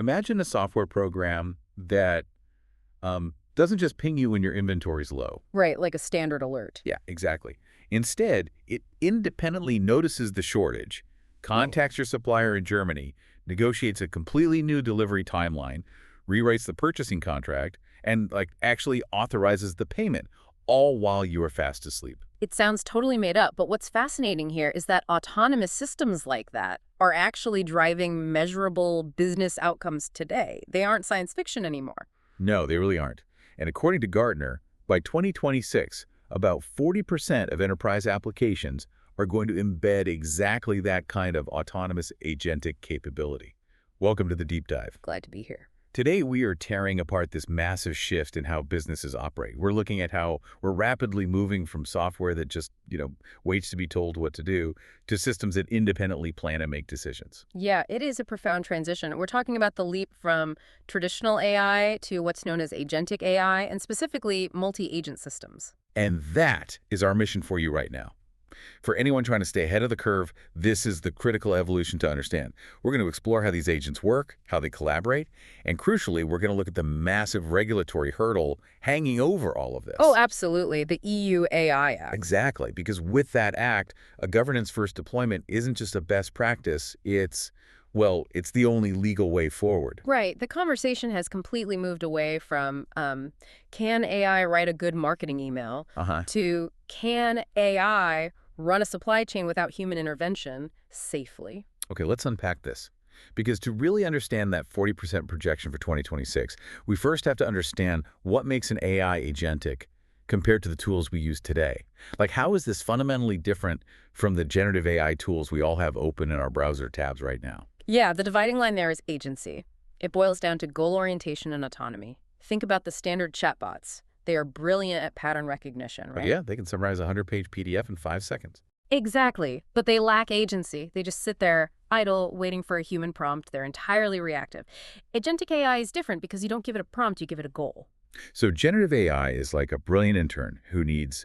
Imagine a software program that doesn't just ping you when your inventory's low. Right, like a standard alert. Yeah, exactly. Instead, it independently notices the shortage, contacts your supplier in Germany, negotiates a completely new delivery timeline, rewrites the purchasing contract, and actually authorizes the payment, all while you are fast asleep. It sounds totally made up, but what's fascinating here is that autonomous systems like that are actually driving measurable business outcomes today. They aren't science fiction anymore. No, they really aren't. And according to Gardner, by 2026, about 40% of enterprise applications are going to embed exactly that kind of autonomous agentic capability. Welcome to the Deep Dive. Glad to be here. Today, we are tearing apart this massive shift in how businesses operate. We're looking at how we're rapidly moving from software that just, waits to be told what to do to systems that independently plan and make decisions. Yeah, it is a profound transition. We're talking about the leap from traditional AI to what's known as agentic AI, and specifically multi-agent systems. And that is our mission for you right now. For anyone trying to stay ahead of the curve, this is the critical evolution to understand. We're going to explore how these agents work, how they collaborate, and crucially, we're going to look at the massive regulatory hurdle hanging over all of this. Oh, absolutely. The EU AI Act. Exactly, because with that act, a governance-first deployment isn't just a best practice, it's the only legal way forward. Right. The conversation has completely moved away from can AI write a good marketing email to can AI run a supply chain without human intervention safely? Okay, let's unpack this. Because to really understand that 40% projection for 2026, we first have to understand what makes an AI agentic compared to the tools we use today. How is this fundamentally different from the generative AI tools we all have open in our browser tabs right now? Yeah, the dividing line there is agency. It boils down to goal orientation and autonomy. Think about the standard chatbots. They are brilliant at pattern recognition, right? Yeah, they can summarize a 100-page PDF in 5 seconds. Exactly, but they lack agency. They just sit there idle, waiting for a human prompt. They're entirely reactive. Agentic AI is different because you don't give it a prompt, you give it a goal. So generative AI is like a brilliant intern who needs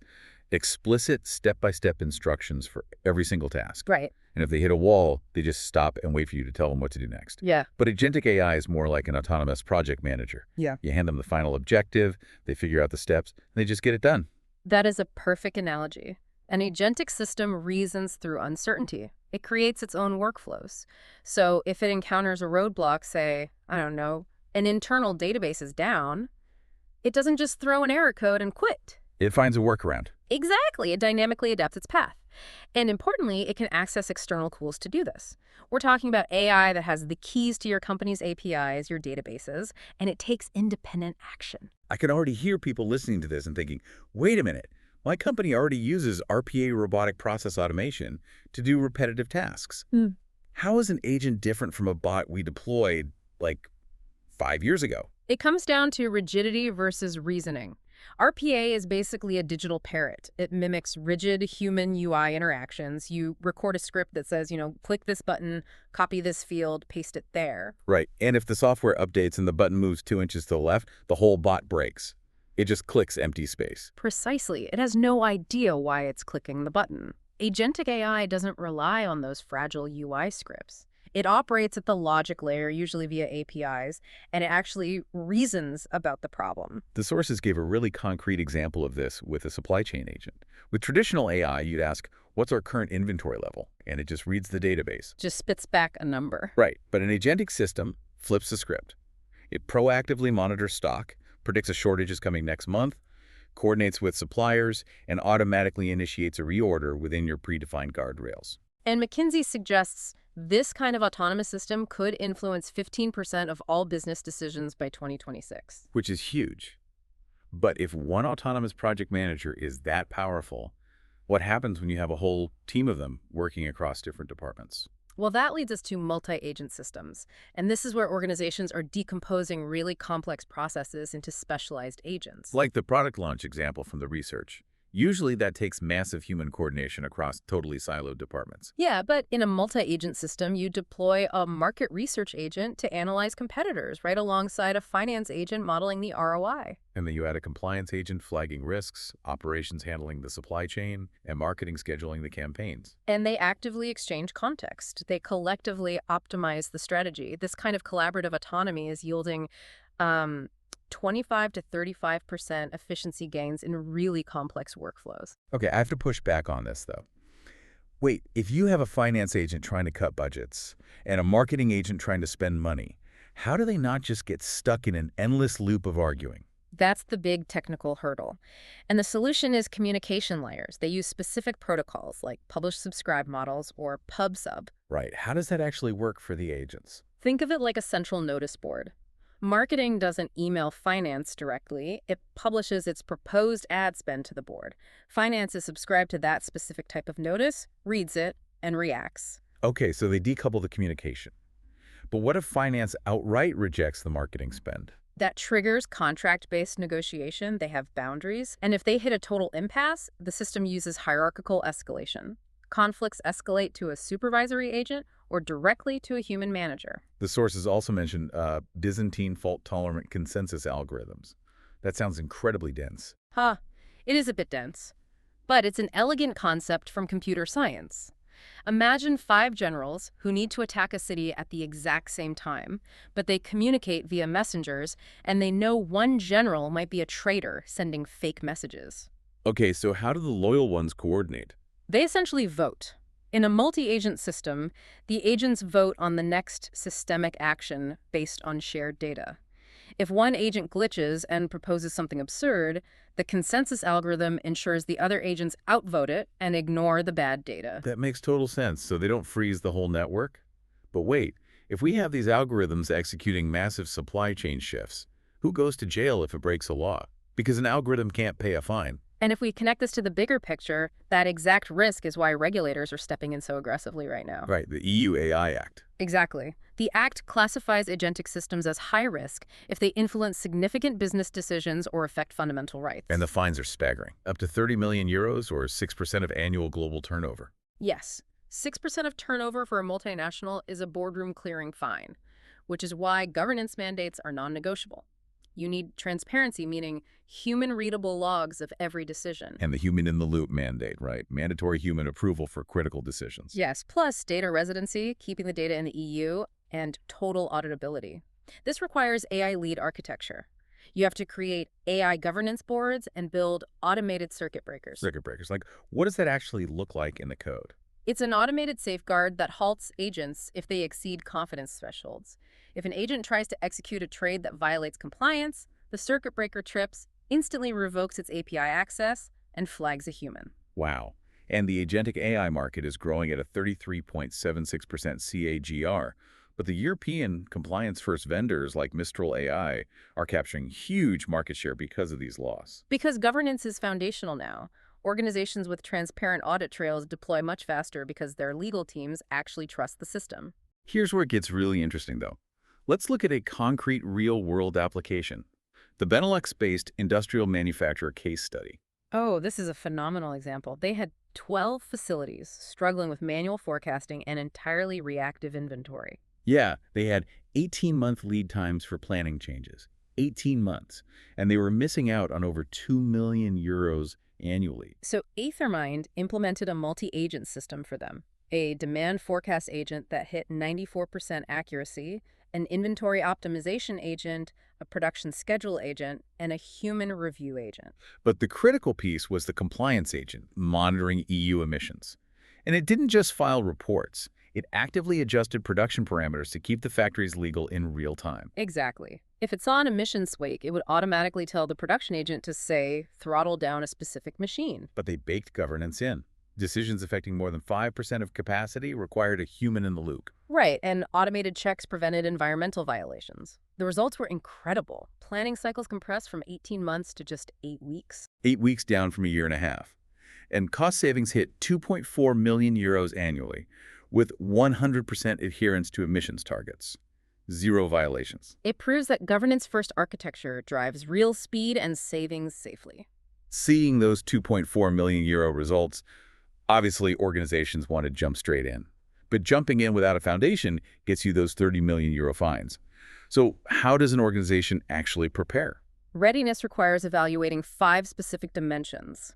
explicit step-by-step instructions for every single task. Right. And if they hit a wall, they just stop and wait for you to tell them what to do next. Yeah. But agentic AI is more like an autonomous project manager. Yeah. You hand them the final objective, they figure out the steps, and they just get it done. That is a perfect analogy. An agentic system reasons through uncertainty. It creates its own workflows. So if it encounters a roadblock, say, I don't know, an internal database is down, it doesn't just throw an error code and quit. It finds a workaround. Exactly. It dynamically adapts its path. And importantly, it can access external tools to do this. We're talking about AI that has the keys to your company's APIs, your databases, and it takes independent action. I can already hear people listening to this and thinking, wait a minute, my company already uses RPA robotic process automation to do repetitive tasks. How is an agent different from a bot we deployed 5 years ago? It comes down to rigidity versus reasoning. RPA is basically a digital parrot. It mimics rigid human UI interactions. You record a script that says, click this button, copy this field, paste it there. Right. And if the software updates and the button moves 2 inches to the left, the whole bot breaks. It just clicks empty space. Precisely. It has no idea why it's clicking the button. Agentic AI doesn't rely on those fragile UI scripts. It operates at the logic layer, usually via APIs, and it actually reasons about the problem. The sources gave a really concrete example of this with a supply chain agent. With traditional AI, you'd ask, what's our current inventory level? And it just reads the database. Just spits back a number. Right. But an agentic system flips the script. It proactively monitors stock, predicts a shortage is coming next month, coordinates with suppliers, and automatically initiates a reorder within your predefined guardrails. And McKinsey suggests this kind of autonomous system could influence 15% of all business decisions by 2026. Which is huge. But if one autonomous project manager is that powerful, what happens when you have a whole team of them working across different departments? Well, that leads us to multi-agent systems. And this is where organizations are decomposing really complex processes into specialized agents. Like the product launch example from the research. Usually that takes massive human coordination across totally siloed departments. Yeah, but in a multi-agent system, you deploy a market research agent to analyze competitors right alongside a finance agent modeling the ROI. And then you add a compliance agent flagging risks, operations handling the supply chain, and marketing scheduling the campaigns. And they actively exchange context. They collectively optimize the strategy. This kind of collaborative autonomy is yielding um, 25 to 35% efficiency gains in really complex workflows. Okay, I have to push back on this, though. Wait, if you have a finance agent trying to cut budgets and a marketing agent trying to spend money, how do they not just get stuck in an endless loop of arguing? That's the big technical hurdle. And the solution is communication layers. They use specific protocols like publish-subscribe models or pub-sub. Right, how does that actually work for the agents? Think of it like a central notice board. Marketing doesn't email finance directly. It publishes its proposed ad spend to the board. Finance is subscribed to that specific type of notice, reads it, and reacts. Okay, so they decouple the communication. But what if finance outright rejects the marketing spend? That triggers contract-based negotiation. They have boundaries. And if they hit a total impasse, the system uses hierarchical escalation. Conflicts escalate to a supervisory agent or directly to a human manager. The sources also mention Byzantine fault-tolerant consensus algorithms. That sounds incredibly dense. Huh, it is a bit dense. But it's an elegant concept from computer science. Imagine 5 generals who need to attack a city at the exact same time, but they communicate via messengers, and they know one general might be a traitor sending fake messages. Okay, so how do the loyal ones coordinate? They essentially vote. In a multi-agent system, the agents vote on the next systemic action based on shared data. If one agent glitches and proposes something absurd, the consensus algorithm ensures the other agents outvote it and ignore the bad data. That makes total sense, so they don't freeze the whole network? But wait, if we have these algorithms executing massive supply chain shifts, who goes to jail if it breaks a law? Because an algorithm can't pay a fine. And if we connect this to the bigger picture, that exact risk is why regulators are stepping in so aggressively right now. Right, the EU AI Act. Exactly. The Act classifies agentic systems as high risk if they influence significant business decisions or affect fundamental rights. And the fines are staggering, up to 30 million euros or 6% of annual global turnover. Yes, 6% of turnover for a multinational is a boardroom clearing fine, which is why governance mandates are non-negotiable. You need transparency, meaning human-readable logs of every decision. And the human-in-the-loop mandate, right? Mandatory human approval for critical decisions. Yes, plus data residency, keeping the data in the EU, and total auditability. This requires AI lead architecture. You have to create AI governance boards and build automated circuit breakers. Circuit breakers. Like, what does that actually look like in the code? It's an automated safeguard that halts agents if they exceed confidence thresholds. If an agent tries to execute a trade that violates compliance, the circuit breaker trips, instantly revokes its API access, and flags a human. Wow. And the agentic AI market is growing at a 33.76% CAGR. But the European compliance-first vendors like Mistral AI are capturing huge market share because of these laws. Because governance is foundational now. Organizations with transparent audit trails deploy much faster because their legal teams actually trust the system. Here's where it gets really interesting, though. Let's look at a concrete real-world application. The Benelux-based industrial manufacturer case study. Oh, this is a phenomenal example. They had 12 facilities struggling with manual forecasting and entirely reactive inventory. Yeah, they had 18-month lead times for planning changes. 18 months. And they were missing out on over 2 million euros annually. So AetherMind implemented a multi-agent system for them, a demand forecast agent that hit 94% accuracy, an inventory optimization agent, a production schedule agent, and a human review agent. But the critical piece was the compliance agent monitoring EU emissions. And it didn't just file reports. It actively adjusted production parameters to keep the factories legal in real time. Exactly. If it saw an emission swake, it would automatically tell the production agent to, say, throttle down a specific machine. But they baked governance in. Decisions affecting more than 5% of capacity required a human in the loop. Right, and automated checks prevented environmental violations. The results were incredible. Planning cycles compressed from 18 months to just 8 weeks. 8 weeks down from a year and a half. And cost savings hit 2.4 million euros annually, with 100% adherence to emissions targets. 0 violations. It proves that governance-first architecture drives real speed and savings safely. Seeing those 2.4 million euro results, obviously organizations want to jump straight in. But jumping in without a foundation gets you those 30 million euro fines. So how does an organization actually prepare? Readiness requires evaluating 5 specific dimensions: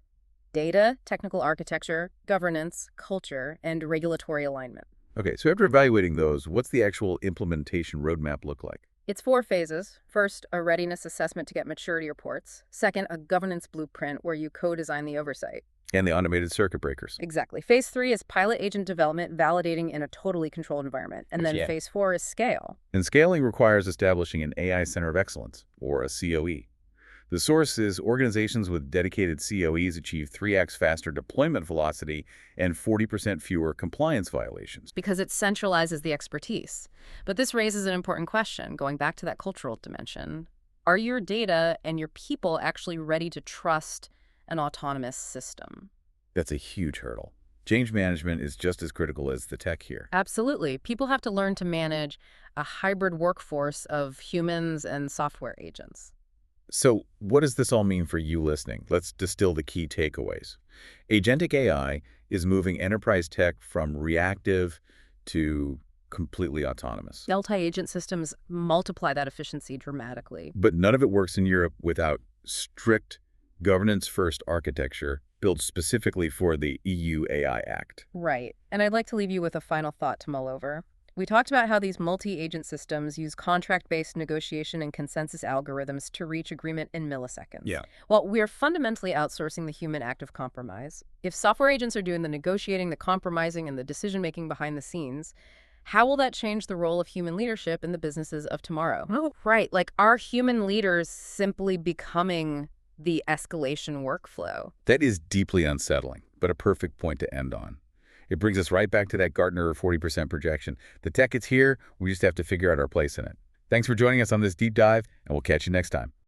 data, technical architecture, governance, culture, and regulatory alignment. Okay, so after evaluating those, what's the actual implementation roadmap look like? It's 4 phases. First, a readiness assessment to get maturity reports. Second, a governance blueprint where you co-design the oversight. And the automated circuit breakers. Exactly. Phase 3 is pilot agent development, validating in a totally controlled environment. And then Yeah. phase 4 is scale. And scaling requires establishing an AI Center of Excellence, or a COE. The source is organizations with dedicated COEs achieve 3x faster deployment velocity and 40% fewer compliance violations. Because it centralizes the expertise. But this raises an important question, going back to that cultural dimension. Are your data and your people actually ready to trust an autonomous system? That's a huge hurdle. Change management is just as critical as the tech here. Absolutely. People have to learn to manage a hybrid workforce of humans and software agents. So what does this all mean for you listening? Let's distill the key takeaways. Agentic AI is moving enterprise tech from reactive to completely autonomous. Multi-agent systems multiply that efficiency dramatically. But none of it works in Europe without strict governance-first architecture built specifically for the EU AI Act. Right. And I'd like to leave you with a final thought to mull over. We talked about how these multi-agent systems use contract-based negotiation and consensus algorithms to reach agreement in milliseconds. Yeah. Well, we're fundamentally outsourcing the human act of compromise. If software agents are doing the negotiating, the compromising, and the decision-making behind the scenes, how will that change the role of human leadership in the businesses of tomorrow? Oh, right. Like, are human leaders simply becoming the escalation workflow? That is deeply unsettling, but a perfect point to end on. It brings us right back to that Gardner 40% projection. The tech is here, we just have to figure out our place in it. Thanks for joining us on this deep dive, and we'll catch you next time.